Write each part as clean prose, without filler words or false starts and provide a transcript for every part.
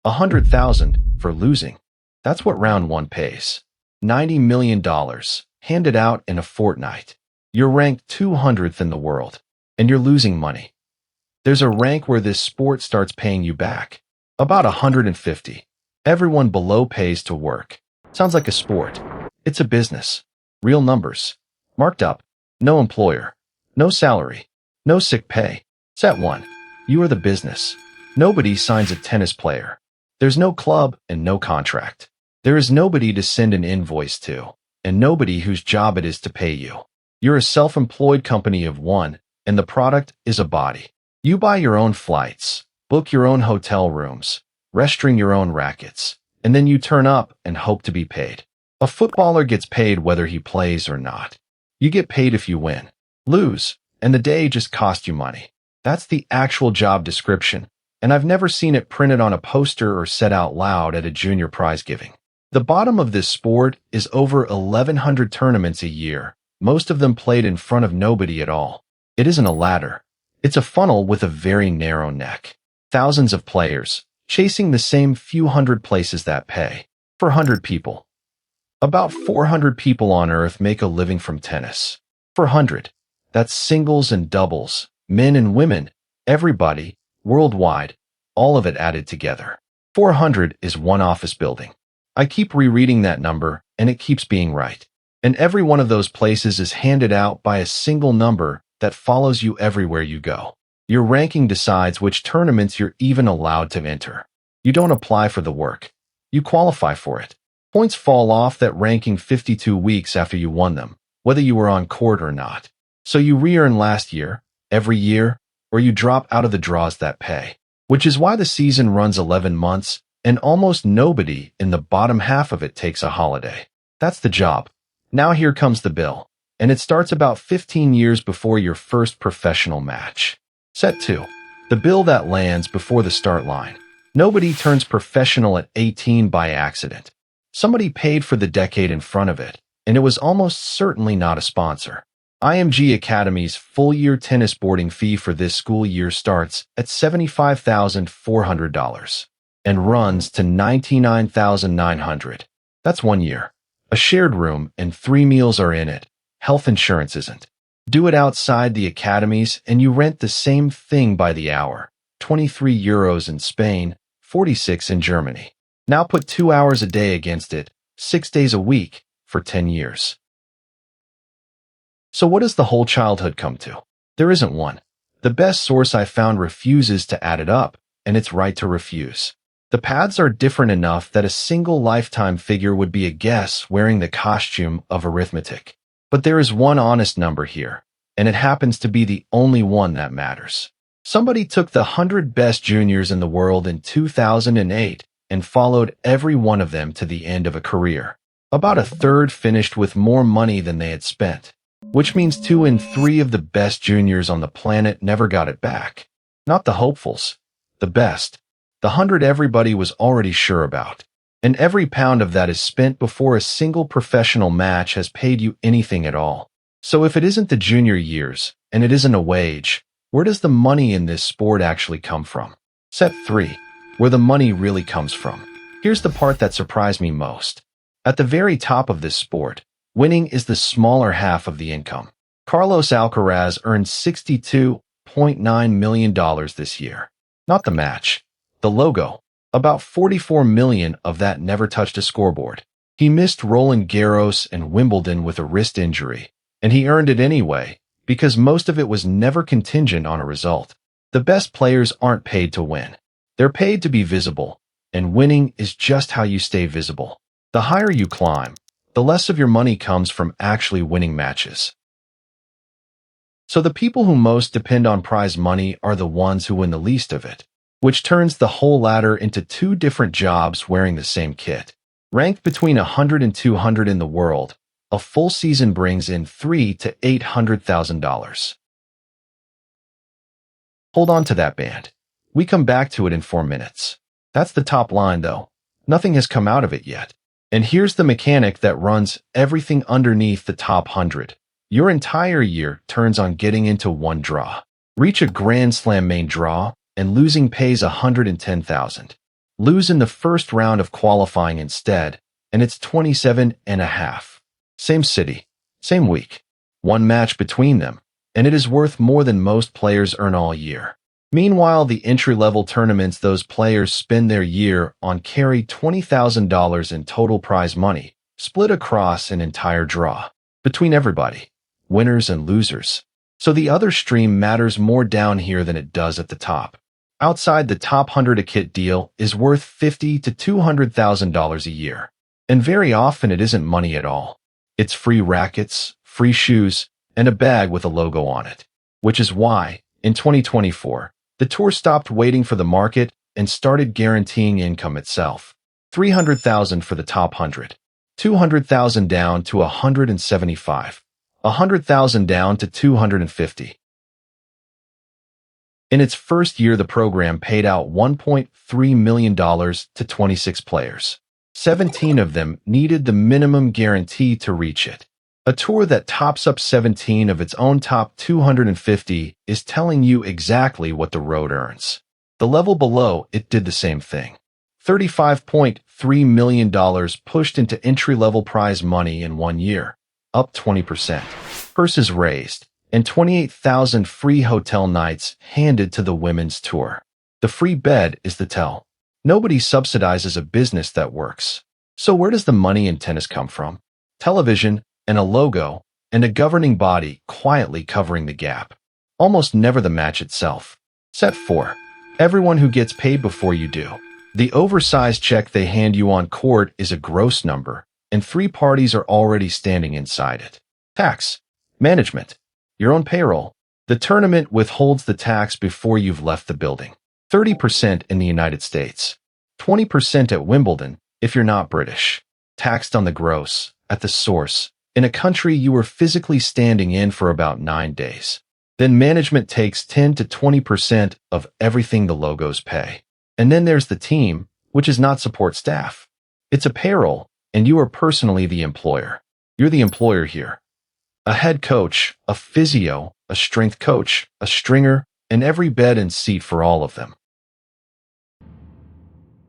100,000 for losing. That's what round one pays. $90 million handed out in a fortnight. You're ranked 200th in the world, and you're losing money. There's a rank where this sport starts paying you back. About 150. Everyone below pays to work. Sounds like a sport. It's a business. Real numbers. Marked up. No employer. No salary. No sick pay. Set 1. You are the business. Nobody signs a tennis player. There's no club and no contract. There is nobody to send an invoice to, and nobody whose job it is to pay you. You're a self-employed company of one, and the product is a body. You buy your own flights, book your own hotel rooms, restring your own rackets, and then you turn up and hope to be paid. A footballer gets paid whether he plays or not. You get paid if you win, lose, and the day just cost you money. That's the actual job description, and I've never seen it printed on a poster or said out loud at a junior prize giving. The bottom of this sport is over 1,100 tournaments a year, most of them played in front of nobody at all. It isn't a ladder. It's a funnel with a very narrow neck. Thousands of players, chasing the same few hundred places that pay. For 100 people. About 400 people on Earth make a living from tennis. For 100. That's singles and doubles, men and women, everybody, worldwide, all of it added together. 400 is one office building. I keep rereading that number, and it keeps being right. And every one of those places is handed out by a single number that follows you everywhere you go. Your ranking decides which tournaments you're even allowed to enter. You don't apply for the work. You qualify for it. Points fall off that ranking 52 weeks after you won them, whether you were on court or not. So you re-earn last year, every year, or you drop out of the draws that pay. Which is why the season runs 11 months, and almost nobody in the bottom half of it takes a holiday. That's the job. Now here comes the bill. And it starts about 15 years before your first professional match. Set 2. The bill that lands before the start line. Nobody turns professional at 18 by accident. Somebody paid for the decade in front of it, and it was almost certainly not a sponsor. IMG Academy's full-year tennis boarding fee for this school year starts at $75,400 and runs to $99,900. That's 1 year. A shared room and 3 meals are in it. Health insurance isn't. Do it outside the academies and you rent the same thing by the hour. 23 euros in Spain, 46 in Germany. Now put 2 hours a day against it, 6 days a week, for 10 years. So what does the whole childhood come to? There isn't one. The best source I found refuses to add it up, and it's right to refuse. The paths are different enough that a single lifetime figure would be a guess wearing the costume of arithmetic. But there is one honest number here, and it happens to be the only one that matters. Somebody took the 100 best juniors in the world in 2008 and followed every one of them to the end of a career. About a third finished with more money than they had spent, which means 2 in 3 of the best juniors on the planet never got it back. Not the hopefuls, the best. The 100 everybody was already sure about. And every pound of that is spent before a single professional match has paid you anything at all. So if it isn't the junior years, and it isn't a wage, where does the money in this sport actually come from? Set 3. Where the money really comes from. Here's the part that surprised me most. At the very top of this sport, winning is the smaller half of the income. Carlos Alcaraz earned $62.9 million this year. Not the match. The logo. About 44 million of that never touched a scoreboard. He missed Roland Garros and Wimbledon with a wrist injury, and he earned it anyway, because most of it was never contingent on a result. The best players aren't paid to win. They're paid to be visible, and winning is just how you stay visible. The higher you climb, the less of your money comes from actually winning matches. So the people who most depend on prize money are the ones who win the least of it, which turns the whole ladder into 2 different jobs wearing the same kit. Ranked between 100 and 200 in the world, a full season brings in $300,000 to $800,000. Hold on to that band. We come back to it in 4 minutes. That's the top line, though. Nothing has come out of it yet. And here's the mechanic that runs everything underneath the top 100. Your entire year turns on getting into one draw. Reach a Grand Slam main draw, and losing pays $110,000. lose in the first round of qualifying instead, and it's 27.5. Same city, same week. One match between them, and it is worth more than most players earn all year. Meanwhile, the entry-level tournaments those players spend their year on carry $20,000 in total prize money, split across an entire draw. Between everybody, winners and losers. So the other stream matters more down here than it does at the top. Outside the top 100, a kit deal is worth $50,000 to $200,000 a year. And very often it isn't money at all. It's free rackets, free shoes, and a bag with a logo on it. Which is why, in 2024, the tour stopped waiting for the market and started guaranteeing income itself. $300,000 for the top 100, $200,000 down to $175, $100,000 down to $250. In its first year, the program paid out $1.3 million to 26 players. 17 of them needed the minimum guarantee to reach it. A tour that tops up 17 of its own top 250 is telling you exactly what the road earns. The level below it did the same thing. $35.3 million pushed into entry-level prize money in 1 year, up 20%. Purses raised, and 28,000 free hotel nights handed to the women's tour. The free bed is the tell. Nobody subsidizes a business that works. So where does the money in tennis come from? Television, and a logo, and a governing body quietly covering the gap. Almost never the match itself. Set 4. Everyone who gets paid before you do. The oversized check they hand you on court is a gross number, and 3 parties are already standing inside it. Tax. Management. Your own payroll. The tournament withholds the tax before you've left the building. 30% in the United States. 20% at Wimbledon if you're not British. Taxed on the gross, at the source, in a country you were physically standing in for about 9 days. Then management takes 10 to 20% of everything the logos pay. And then there's the team, which is not support staff. It's a payroll, and you are personally the employer. You're the employer here. A head coach, a physio, a strength coach, a stringer, and every bed and seat for all of them.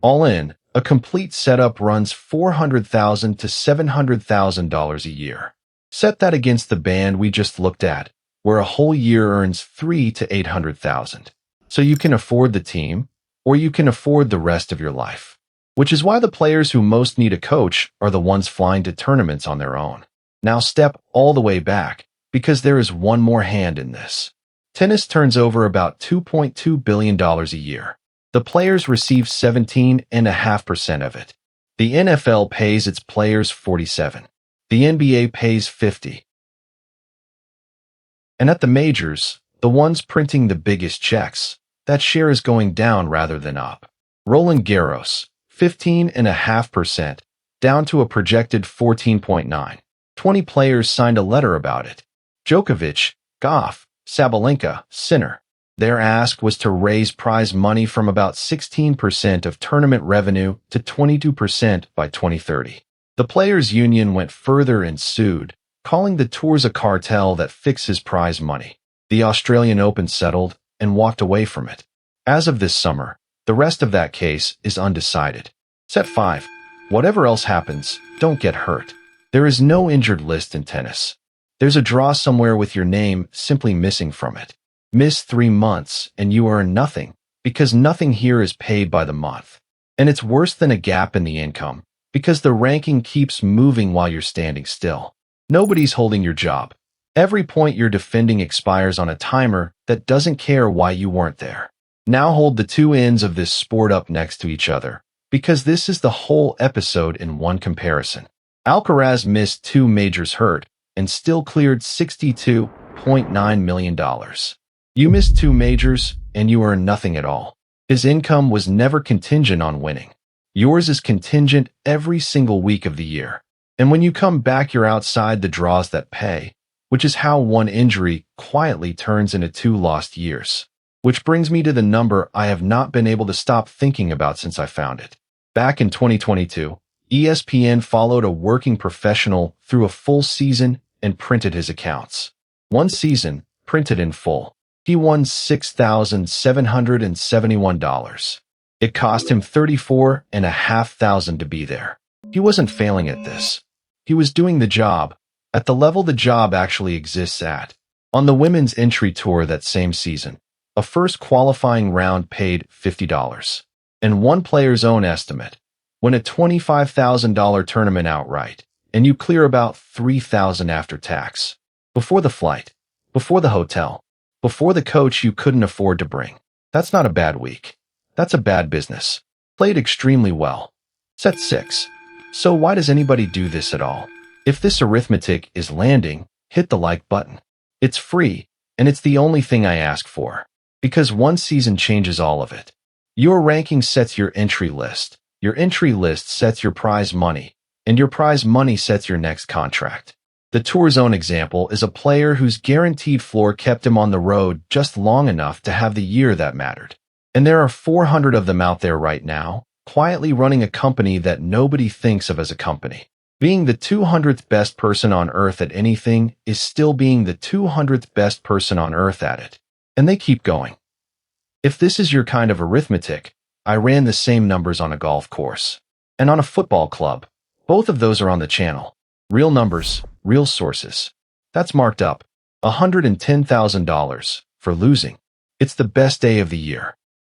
All in, a complete setup runs $400,000 to $700,000 a year. Set that against the band we just looked at, where a whole year earns $300,000 to $800,000. So you can afford the team, or you can afford the rest of your life. Which is why the players who most need a coach are the ones flying to tournaments on their own. Now step all the way back, because there is one more hand in this. Tennis turns over about $2.2 billion a year. The players receive 17.5% of it. The NFL pays its players 47%. The NBA pays 50%. And at the majors, the ones printing the biggest checks, that share is going down rather than up. Roland Garros, 15.5%, down to a projected 14.9%. 20 players signed a letter about it. Djokovic, Goff, Sabalenka, Sinner. Their ask was to raise prize money from about 16% of tournament revenue to 22% by 2030. The Players' Union went further and sued, calling the tours a cartel that fixes prize money. The Australian Open settled and walked away from it. As of this summer, the rest of that case is undecided. Set 5. Whatever else happens, don't get hurt. There is no injured list in tennis. There's a draw somewhere with your name simply missing from it. Miss 3 months and you earn nothing, because nothing here is paid by the month. And it's worse than a gap in the income, because the ranking keeps moving while you're standing still. Nobody's holding your job. Every point you're defending expires on a timer that doesn't care why you weren't there. Now hold the two ends of this sport up next to each other, because this is the whole episode in one comparison. Alcaraz missed 2 majors hurt and still cleared $62.9 million. You missed 2 majors and you earn nothing at all. His income was never contingent on winning. Yours is contingent every single week of the year. And when you come back, you're outside the draws that pay, which is how 1 injury quietly turns into 2 lost years. Which brings me to the number I have not been able to stop thinking about since I found it. Back in 2022, ESPN followed a working professional through a full season and printed his accounts. 1 season, printed in full. He won $6,771. It cost him $34,500 to be there. He wasn't failing at this. He was doing the job, at the level the job actually exists at. On the women's entry tour that same season, a first qualifying round paid $50. And one player's own estimate, win a $25,000 tournament outright, and you clear about $3,000 after tax. Before the flight, before the hotel, before the coach you couldn't afford to bring. That's not a bad week. That's a bad business. Played extremely well. Set 6. So why does anybody do this at all? If this arithmetic is landing, hit the like button. It's free, and it's the only thing I ask for. Because one season changes all of it. Your ranking sets your entry list. Your entry list sets your prize money, and your prize money sets your next contract. The Tour Zone example is a player whose guaranteed floor kept him on the road just long enough to have the year that mattered. And there are 400 of them out there right now, quietly running a company that nobody thinks of as a company. Being the 200th best person on earth at anything is still being the 200th best person on earth at it. And they keep going. If this is your kind of arithmetic, I ran the same numbers on a golf course. And on a football club. Both of those are on the channel. Real numbers, real sources. That's marked up. $110,000 for losing. It's the best day of the year.